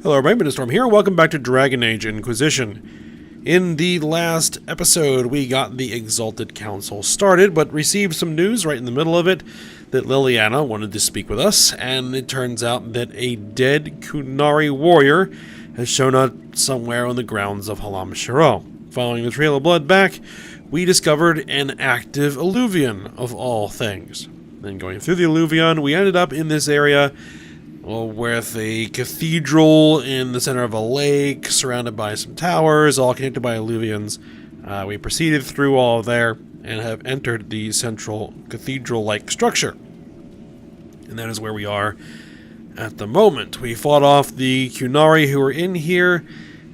Hello everybody, Storm here. Welcome back to Dragon Age Inquisition. In the last episode, we got the Exalted Council started, but received some news right in the middle of it that Liliana wanted to speak with us, and it turns out that a dead Qunari warrior has shown up somewhere on the grounds of Halam Shiro. Following the trail of blood back, we discovered an active alluvion of all things. Then going through the alluvion, we ended up in this area with a cathedral in the center of a lake, surrounded by some towers, all connected by alluvions. We proceeded through all of there and have entered the central cathedral-like structure. And that is where we are at the moment. We fought off the Qunari who were in here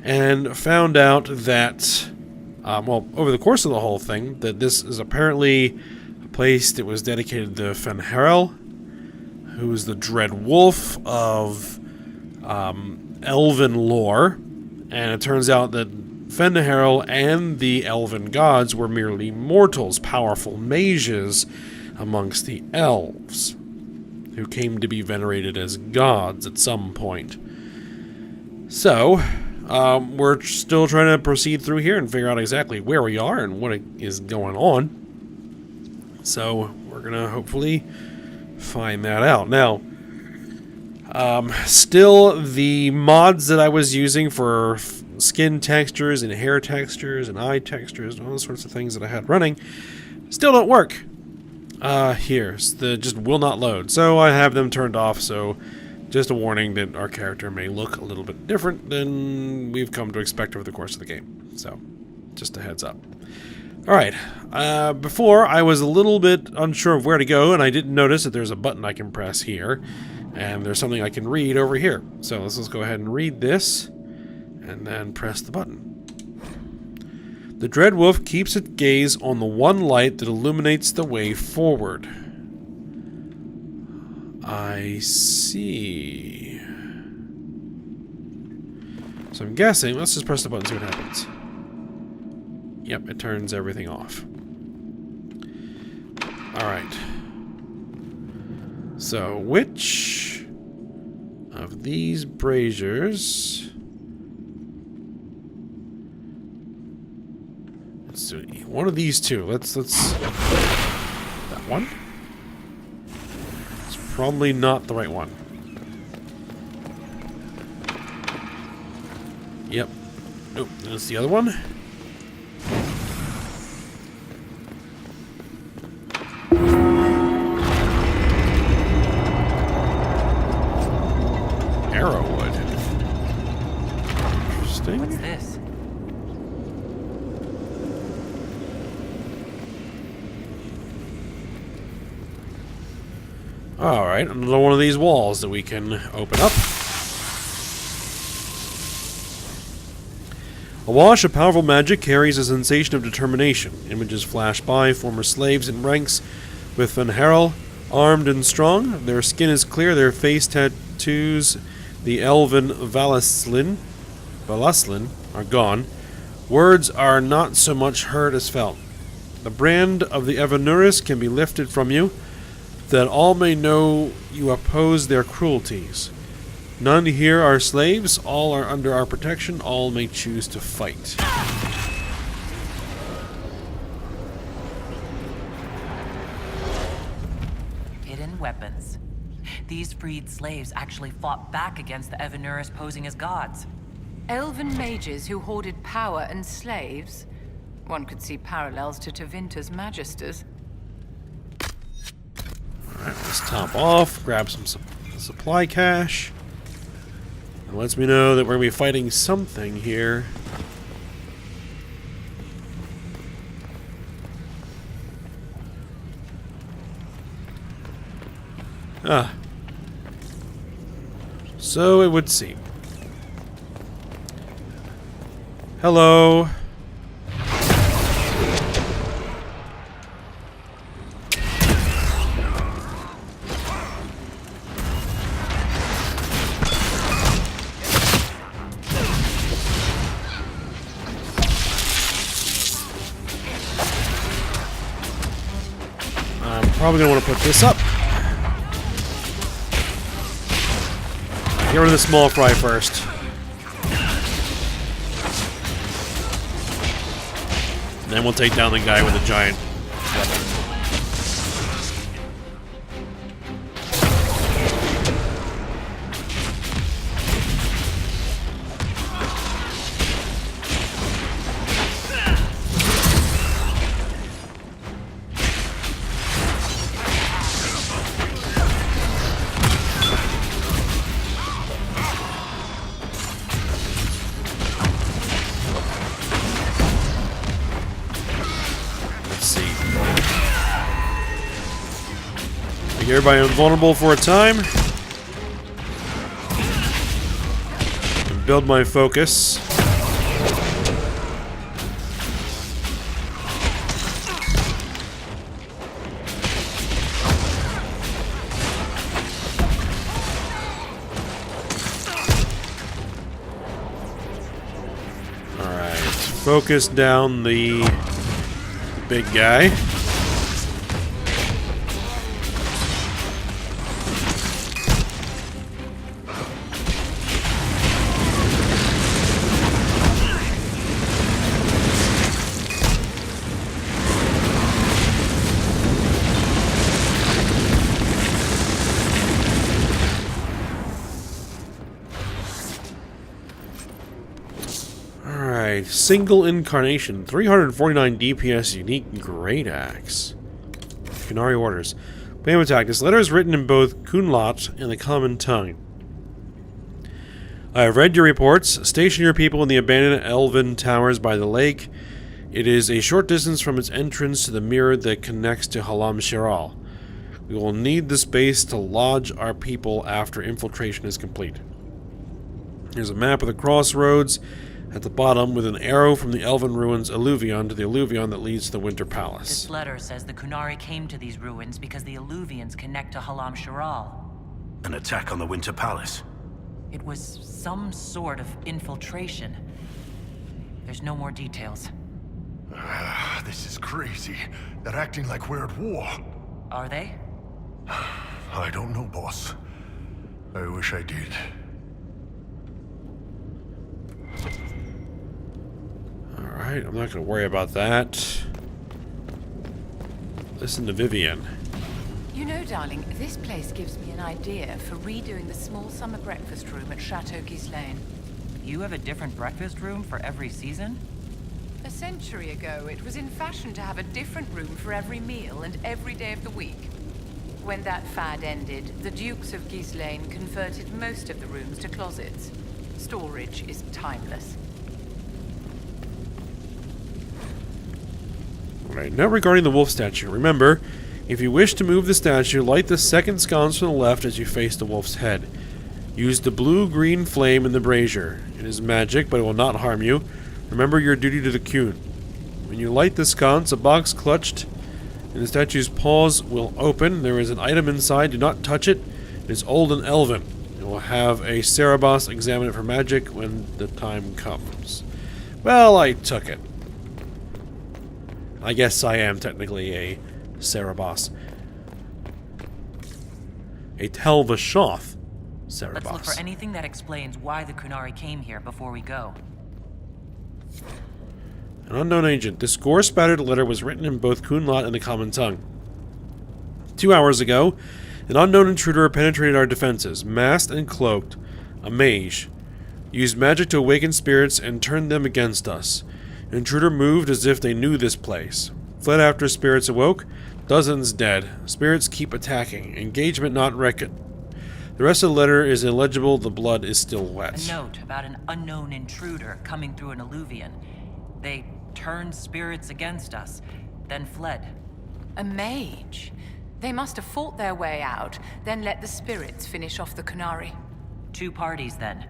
and found out that, over the course of the whole thing, that this is apparently a place that was dedicated to Fen'Harel, who is the dread wolf of elven lore, and it turns out that Fen'Harel and the elven gods were merely mortals, powerful mages amongst the elves, who came to be venerated as gods at some point. So, we're still trying to proceed through here and figure out exactly where we are and what is going on. So, we're gonna hopefully find that out. Now, still the mods that I was using for skin textures and hair textures and eye textures and all sorts of things that I had running still don't work. They just will not load. So I have them turned off, so just a warning that our character may look a little bit different than we've come to expect over the course of the game. So, just a heads up. Alright, before I was a little bit unsure of where to go, and I didn't notice that there's a button I can press here, and there's something I can read over here. So let's go ahead and read this, and then press the button. The Dread Wolf keeps its gaze on the one light that illuminates the way forward. I see. So I'm guessing, let's just press the button and see what happens. Yep, it turns everything off. Alright. So, which of these braziers... Let's do one of these two. Let's... That one? It's probably not the right one. Yep. Nope, that's the other one. What's this? Alright, another one of these walls that we can open up. A wash of powerful magic carries a sensation of determination. Images flash by, former slaves in ranks with Fen'Harel, armed and strong. Their skin is clear, their face tattoos, the elven Valaslin are gone. Words are not so much heard as felt. The brand of the Evanuris can be lifted from you, that all may know you oppose their cruelties. None here are slaves, all are under our protection, all may choose to fight. Hidden weapons. These freed slaves actually fought back against the Evanuris posing as gods. Elven mages who hoarded power and slaves? One could see parallels to Tevinter's magisters. Alright, let's top off, grab some supply cache. It lets me know that we're going to be fighting something here. So it would seem. Hello. I'm probably going to want to put this up. Get rid of the small fry first. And then we'll take down the guy with the giant weapon. Make everybody invulnerable for a time. And build my focus. Alright, focus down the big guy. Single incarnation, 349 DPS, unique great axe. Kunari orders. Bam attack. This letter is written in both Kunlat and the common tongue. I have read your reports. Station your people in the abandoned elven towers by the lake. It is a short distance from its entrance to the mirror that connects to Halam Shiral. We will need the space to lodge our people after infiltration is complete. Here's a map of the crossroads at the bottom with an arrow from the elven ruins alluvion to the alluvion that leads to the Winter Palace. This letter says the Kunari came to these ruins because the alluvions connect to Halam Shiral. An attack on the Winter Palace? It was some sort of infiltration. There's no more details. This is crazy. They're acting like we're at war. Are they? I don't know, boss. I wish I did. Alright, I'm not going to worry about that. Listen to Vivian. You know, darling, this place gives me an idea for redoing the small summer breakfast room at Chateau Ghislaine. You have a different breakfast room for every season? A century ago, it was in fashion to have a different room for every meal and every day of the week. When that fad ended, the Dukes of Ghislaine converted most of the rooms to closets. Storage is timeless. Alright, now regarding the wolf statue. Remember, if you wish to move the statue, light the second sconce from the left as you face the wolf's head. Use the blue-green flame in the brazier. It is magic, but it will not harm you. Remember your duty to the Qun. When you light the sconce, a box clutched in the statue's paws will open. There is an item inside. Do not touch it. It is old and elven. It will have a Cerebos examine it for magic when the time comes. Well, I took it. I guess I am technically a Cerebos. A Tel'Vashoth Cerebos. Let's look for anything that explains why the Kunari came here before we go. An unknown agent. This gore-spattered letter was written in both Kunlat and the common tongue. 2 hours ago, an unknown intruder penetrated our defenses, masked and cloaked. A mage. Used magic to awaken spirits and turned them against us. Intruder moved as if they knew this place. Fled after spirits awoke. Dozens dead. Spirits keep attacking. Engagement not reckoned. The rest of the letter is illegible. The blood is still wet. A note about an unknown intruder coming through an alluvion. They turned spirits against us, then fled. A mage? They must have fought their way out, then let the spirits finish off the Kunari. 2 parties then.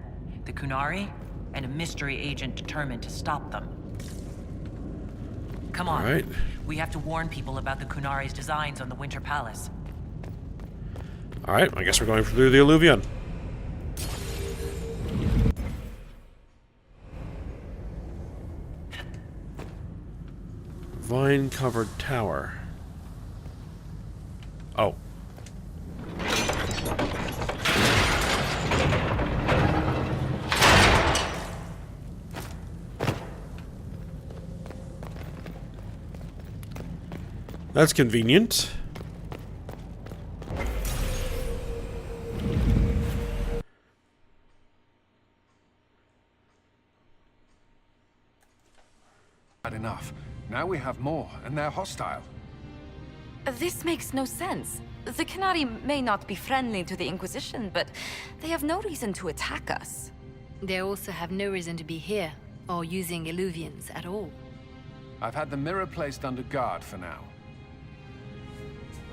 The Kunari and a mystery agent determined to stop them. Come on. All right. We have to warn people about the Kunari's designs on the Winter Palace. Alright, I guess we're going through the alluvion. Vine-covered tower. Oh. That's convenient. Bad enough. Now we have more, and they're hostile. This makes no sense. The Canary may not be friendly to the Inquisition, but they have no reason to attack us. They also have no reason to be here, or using Illuvians at all. I've had the mirror placed under guard for now.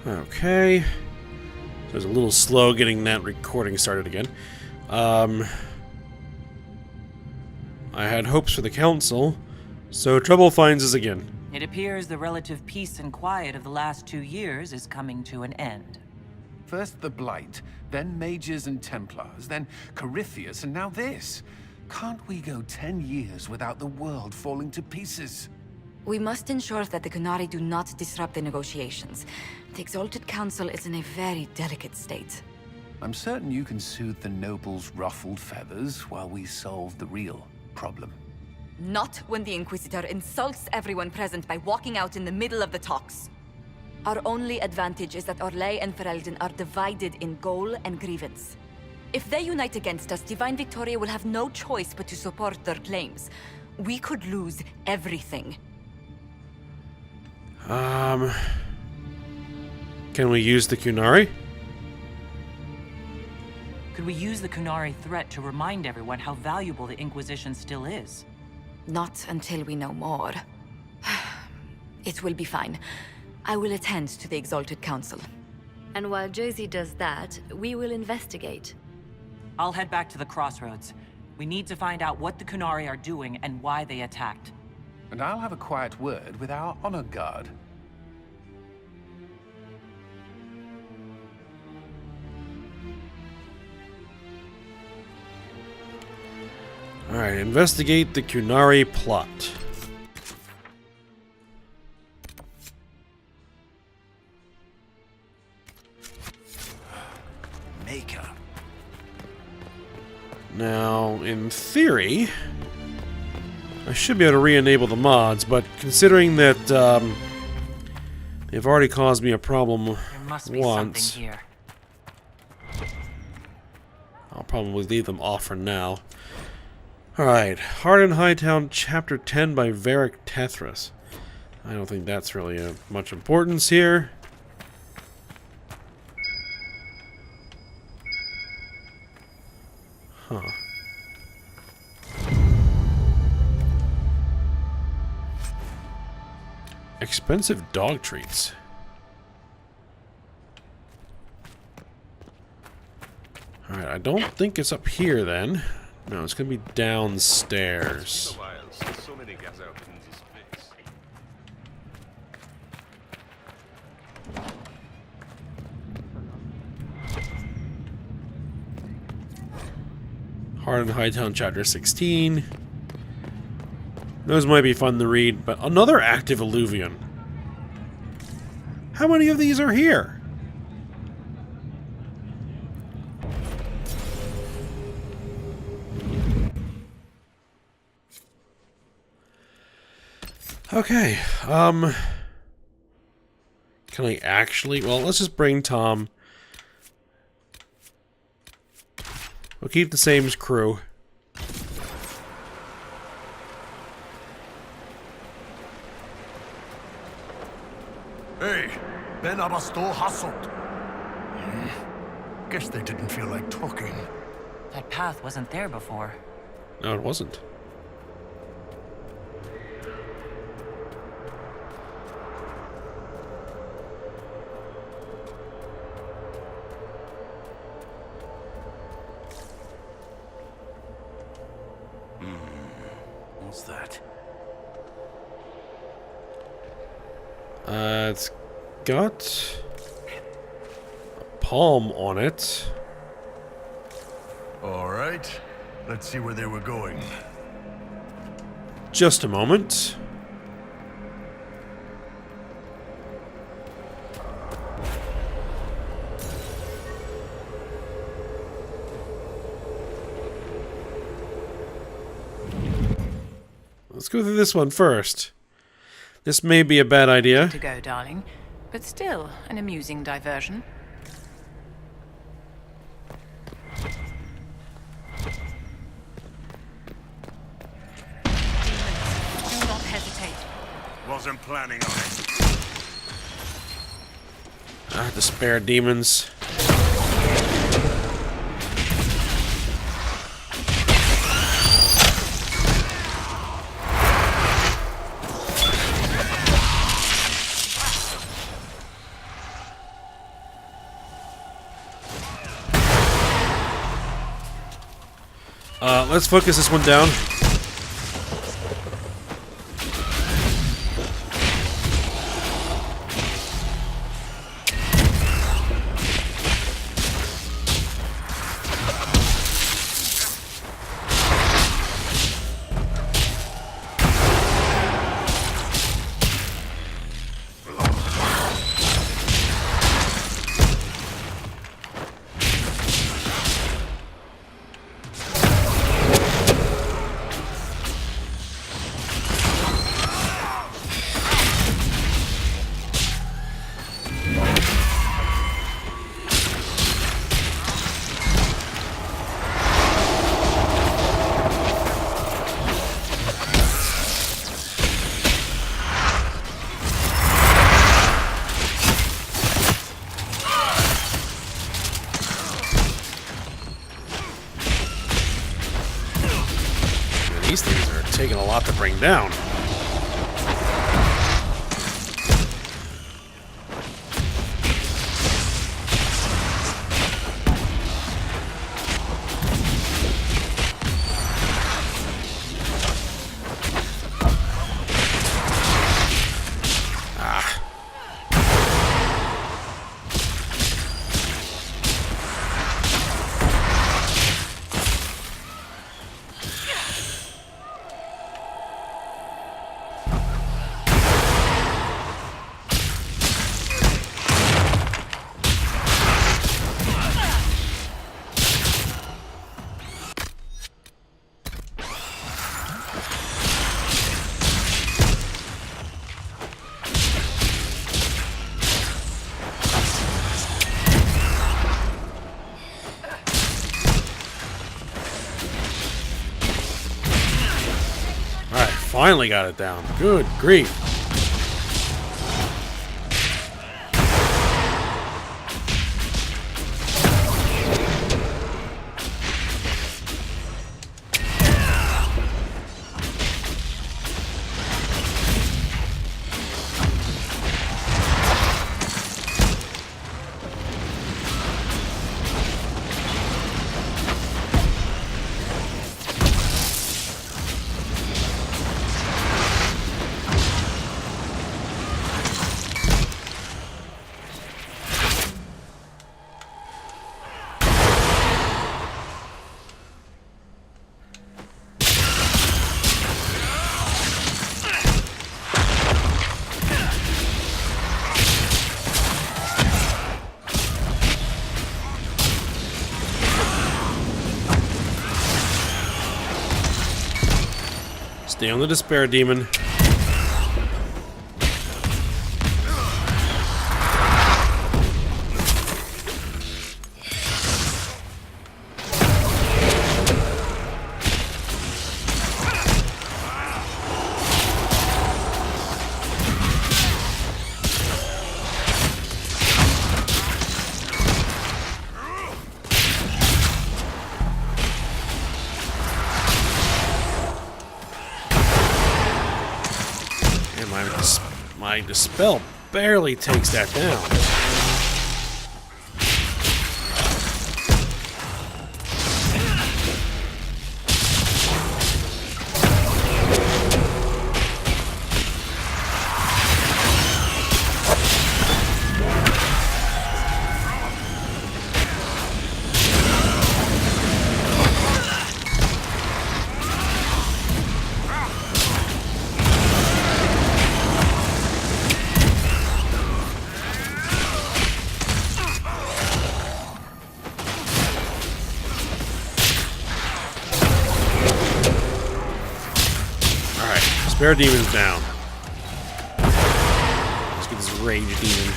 Okay. So it was a little slow getting that recording started again. I had hopes for the Council, so trouble finds us again. It appears the relative peace and quiet of the last 2 years is coming to an end. First the Blight, then Mages and Templars, then Corypheus, and now this. Can't we go 10 years without the world falling to pieces? We must ensure that the Canary do not disrupt the negotiations. The Exalted Council is in a very delicate state. I'm certain you can soothe the nobles' ruffled feathers while we solve the real problem. Not when the Inquisitor insults everyone present by walking out in the middle of the talks. Our only advantage is that Orlais and Ferelden are divided in goal and grievance. If they unite against us, Divine Victoria will have no choice but to support their claims. We could lose everything. Can we use the Kunari? Could we use the Kunari threat to remind everyone how valuable the Inquisition still is? Not until we know more. It will be fine. I will attend to the Exalted Council. And while Josie does that, we will investigate. I'll head back to the crossroads. We need to find out what the Kunari are doing and why they attacked. And I'll have a quiet word with our honor guard. Alright, investigate the Kunari plot. Maker. Now, in theory, I should be able to re-enable the mods, but considering that they've already caused me a problem There must be once, something here. I'll probably leave them off for now. Alright, Heart in Hightown, Chapter 10 by Varric Tethras. I don't think that's really of much importance here. Huh. Expensive dog treats. Alright, I don't think it's up here then. No, it's gonna be downstairs. Heart in Hightown, Chapter 16. Those might be fun to read, but another active Illuvian. How many of these are here? Okay, can I actually... Well, let's just bring Tom. We'll keep the same crew. Hey, Ben Abasto hassled. Guess they didn't feel like talking. That path wasn't there before. No, it wasn't. What's that? It's got a palm on it. All right, let's see where they were going. Just a moment. Let's go through this one first. This may be a bad idea. To go, darling. but still an amusing diversion. Do not hesitate. Wasn't planning on it. Despair demons. Let's focus this one down. These things are taking a lot to bring down. Finally got it down. Good grief. Stay on the despair demon. My dispel barely takes that down. Despair demon's down. Let's get this rage demon.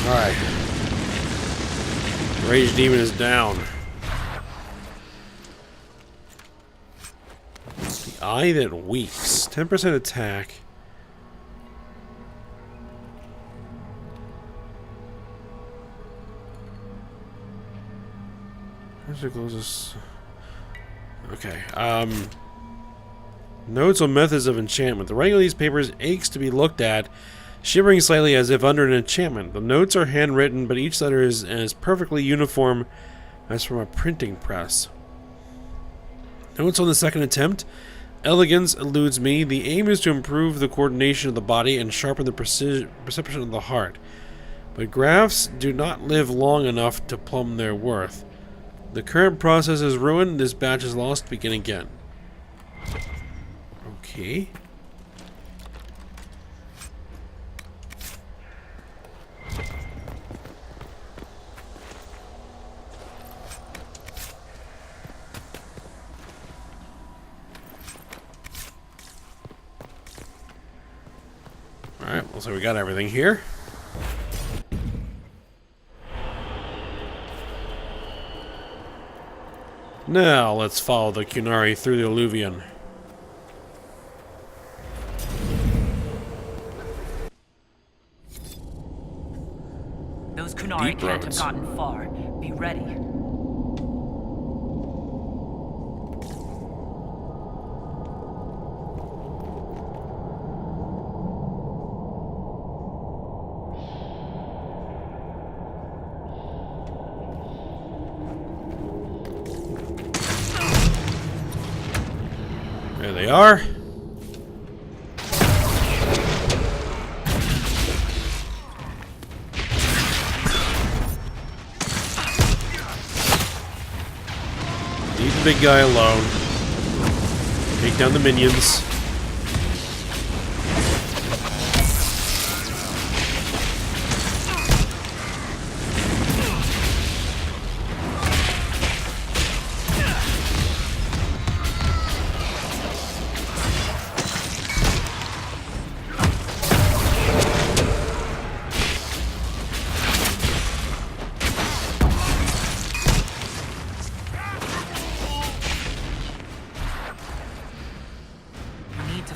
Alright. Rage demon is down. The eye that weeps. 10% attack. Where's it closest? Okay. Notes on methods of enchantment. The writing of these papers aches to be looked at, shivering slightly as if under an enchantment. The notes are handwritten, but each letter is as perfectly uniform as from a printing press. Notes on the second attempt. Elegance eludes me. The aim is to improve the coordination of the body and sharpen the perception of the heart. But graphs do not live long enough to plumb their worth. The current process is ruined. This batch is lost. Begin again. Okay. Alright, well, so we got everything here. Now, let's follow the Kunari through the Alluvion. Those Kunari Deep can't have roads. gotten far. Be ready. There they are. Leave the big guy alone. Take down the minions.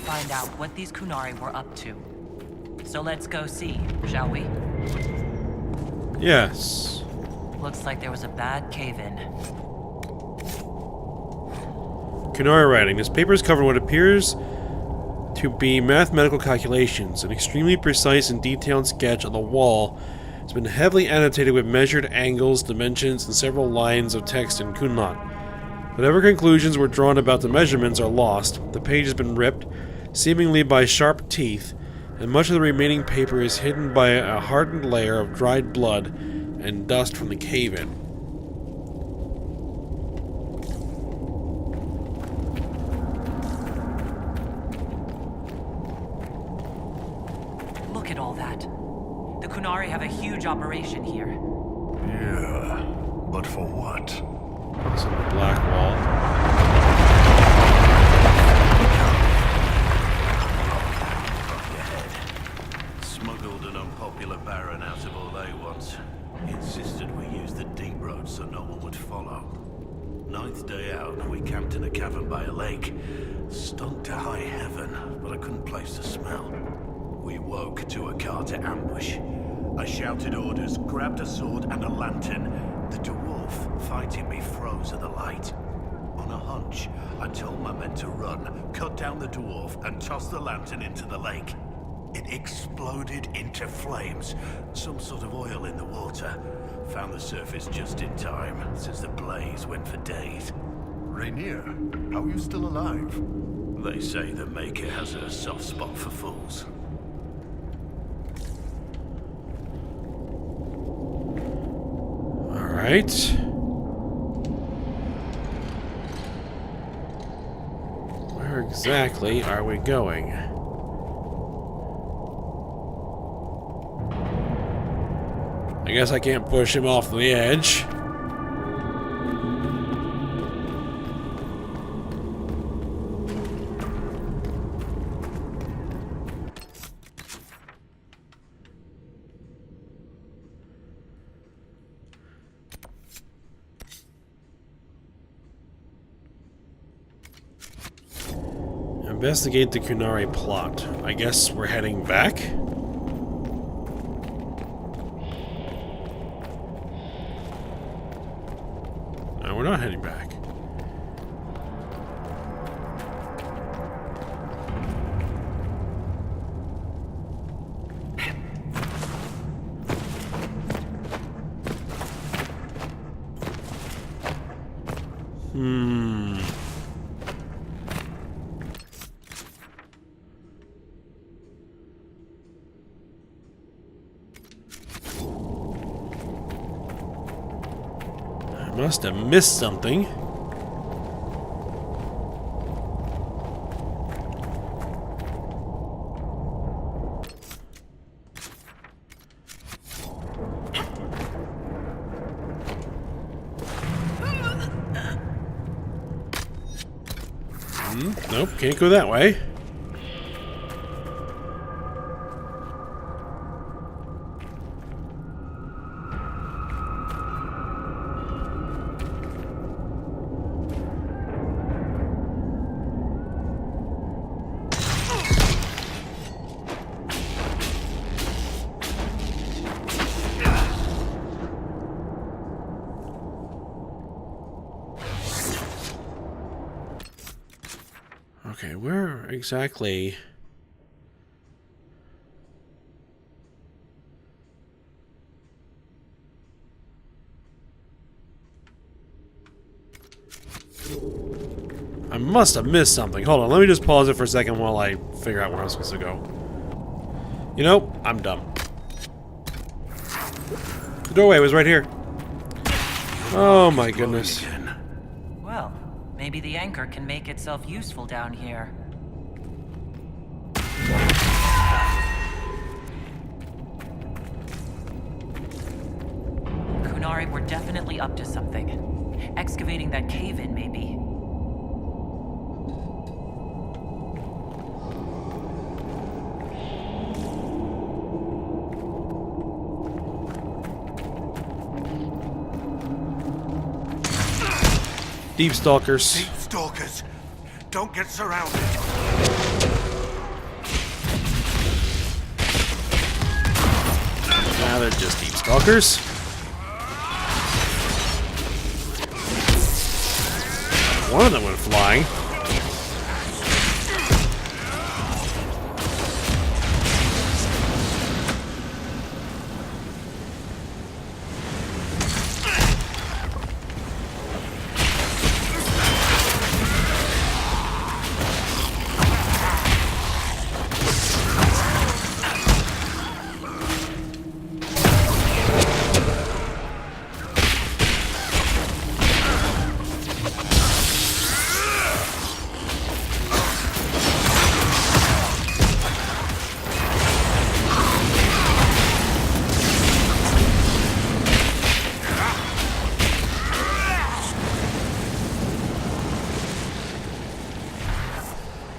Find out what these Kunari were up to. So let's go see, shall we? Yes. Looks like there was a bad cave-in. Kunari writing. This paper is covered what appears to be mathematical calculations. An extremely precise and detailed sketch on the wall has been heavily annotated with measured angles, dimensions, and several lines of text in Kunlat. Whatever conclusions were drawn about the measurements are lost. The page has been ripped, seemingly by sharp teeth, and much of the remaining paper is hidden by a hardened layer of dried blood and dust from the cave-in. Look at all that. The Kunari have a huge operation here. Yeah, but for what? It's on the black wall. Smuggled an unpopular baron out of Orlais once. Insisted we use the deep road so no one would follow. Ninth day out, we camped in a cavern by a lake. Stunk to high heaven, but I couldn't place the smell. We woke to a Carter ambush. I shouted orders, grabbed a sword and a lantern. The dwarf fighting me froze at the light. On a hunch, I told my men to run, cut down the dwarf, and toss the lantern into the lake. It exploded into flames, some sort of oil in the water. Found the surface just in time, since the blaze went for days. Rainier, how are you still alive? They say the Maker has a soft spot for fools. Alright. Where exactly are we going? I guess I can't push him off the edge. Investigate the Kunari plot. I guess we're heading back? No, we're not heading back. Must have missed something. Nope, can't go that way. Okay, where exactly? I must have missed something. Hold on, let me just pause it for a second while I figure out where I'm supposed to go. You know, I'm dumb. The doorway was right here. Oh my goodness. Well, maybe the anchor can make itself useful down here. Kunari were definitely up to something. Excavating that cave-in, maybe. Deep stalkers. Deep stalkers. Don't get surrounded. Now they're just deep stalkers. One of them went flying.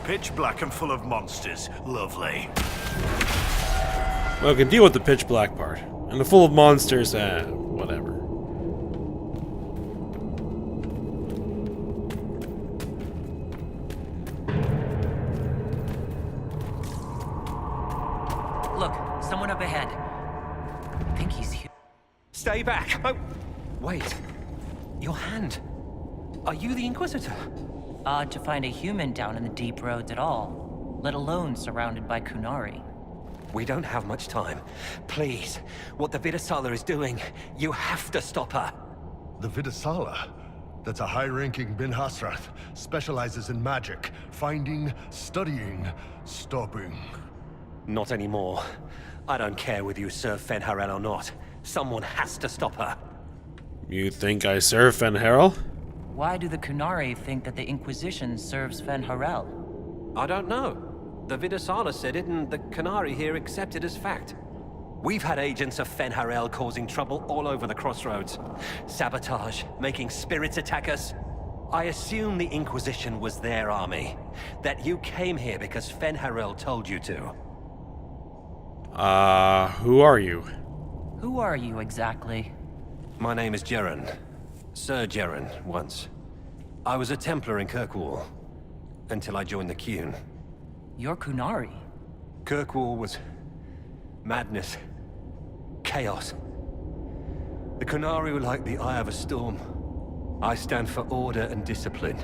Pitch black and full of monsters. Lovely. Well, I can deal with the pitch black part. And the full of monsters, whatever. Look, someone up ahead. I think he's here. Stay back! Oh, wait. Your hand. Are you the Inquisitor? Odd to find a human down in the deep roads at all, let alone surrounded by Kunari. We don't have much time. Please, what the Vidasala is doing, you have to stop her. The Vidasala? That's a high-ranking Bin Hasrath. Specializes in magic. Finding, studying, stopping. Not anymore. I don't care whether you serve Fen'Harel or not. Someone has to stop her. You think I serve Fen'Harel? Why do the Kunari think that the Inquisition serves Fen'Harel? I don't know. The Vidasala said it, and the Kunari here accepted as fact. We've had agents of Fen'Harel causing trouble all over the crossroads. Sabotage, making spirits attack us. I assume the Inquisition was their army. That you came here because Fen'Harel told you to. Who are you? Who are you exactly? My name is Jeren. Sir Jeren, once. I was a Templar in Kirkwall. Until I joined the Qun. You're Kunari. Kirkwall was madness, chaos. The Kunari were like the eye of a storm. I stand for order and discipline,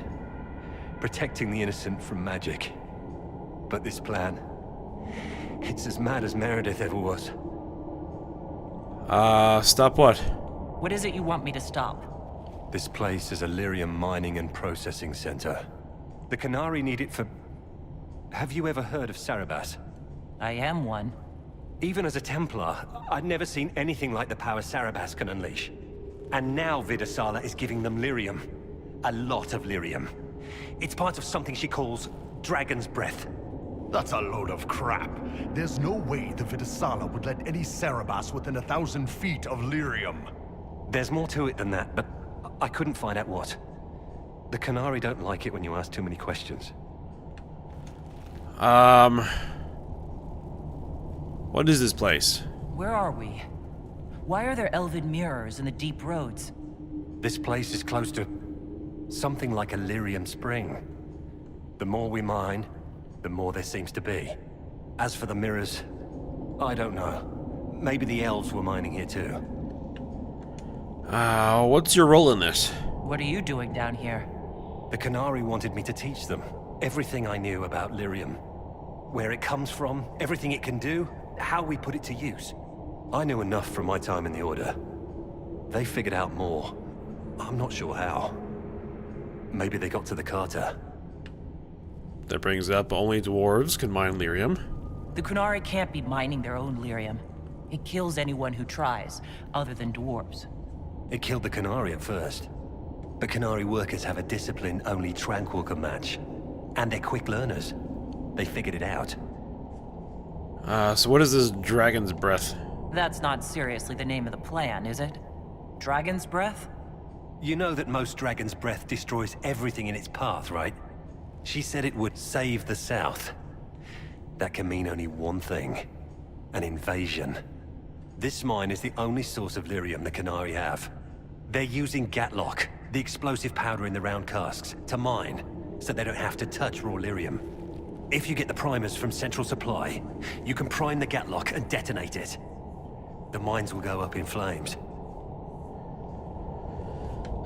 protecting the innocent from magic. But this plan, it's as mad as Meredith ever was. Stop what? What is it you want me to stop? This place is a lyrium mining and processing center. The Kunari need it for... Have you ever heard of Sarabas? I am one. Even as a Templar, I'd never seen anything like the power Sarabas can unleash. And now Vidasala is giving them lyrium. A lot of lyrium. It's part of something she calls Dragon's Breath. That's a load of crap. There's no way the Vidasala would let any Sarabas within 1,000 feet of lyrium. There's more to it than that, but I couldn't find out what. The Kunari don't like it when you ask too many questions. What is this place? Where are we? Why are there elven mirrors in the deep roads? This place is close to something like a lyrium spring. The more we mine, the more there seems to be. As for the mirrors, I don't know. Maybe the elves were mining here too. What's your role in this? What are you doing down here? The Kunari wanted me to teach them everything I knew about lyrium. Where it comes from, everything it can do, how we put it to use. I knew enough from my time in the Order. They figured out more. I'm not sure how. Maybe they got to the Carter. That brings up only dwarves can mine lyrium. The Kunari can't be mining their own lyrium. It kills anyone who tries, other than dwarves. It killed the Kunari at first. But Kunari workers have a discipline only Tranquil can match. And they're quick learners. They figured it out. So what is this Dragon's Breath? That's not seriously the name of the plan, is it? Dragon's Breath? You know that most Dragon's Breath destroys everything in its path, right? She said it would save the South. That can mean only one thing. An invasion. This mine is the only source of lyrium the Kunari have. They're using Gatlock, the explosive powder in the round casks, to mine, so they don't have to touch raw lyrium. If you get the primers from Central Supply, you can prime the Gatlock and detonate it. The mines will go up in flames.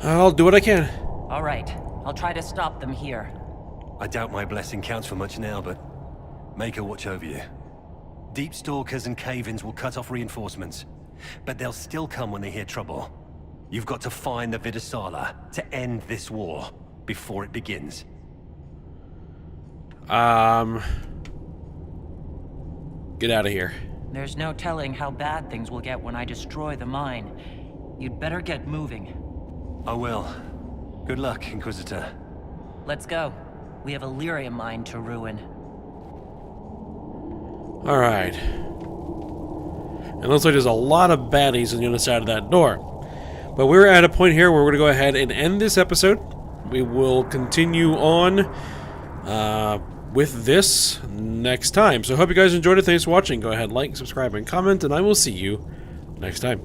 I'll do what I can. All right, I'll try to stop them here. I doubt my blessing counts for much now, but make her watch over you. Deep Stalkers and Cave-ins will cut off reinforcements, but they'll still come when they hear trouble. You've got to find the Vidasala to end this war before it begins. Get out of here. There's no telling how bad things will get when I destroy the mine. You'd better get moving. I will. Good luck, Inquisitor. Let's go. We have a lyrium mine to ruin. Alright. It looks like there's a lot of baddies on the other side of that door. But we're at a point here where we're going to go ahead and end this episode. We will continue on with this next time. So I hope you guys enjoyed it. Thanks for watching. Go ahead, like, subscribe, and comment, and I will see you next time.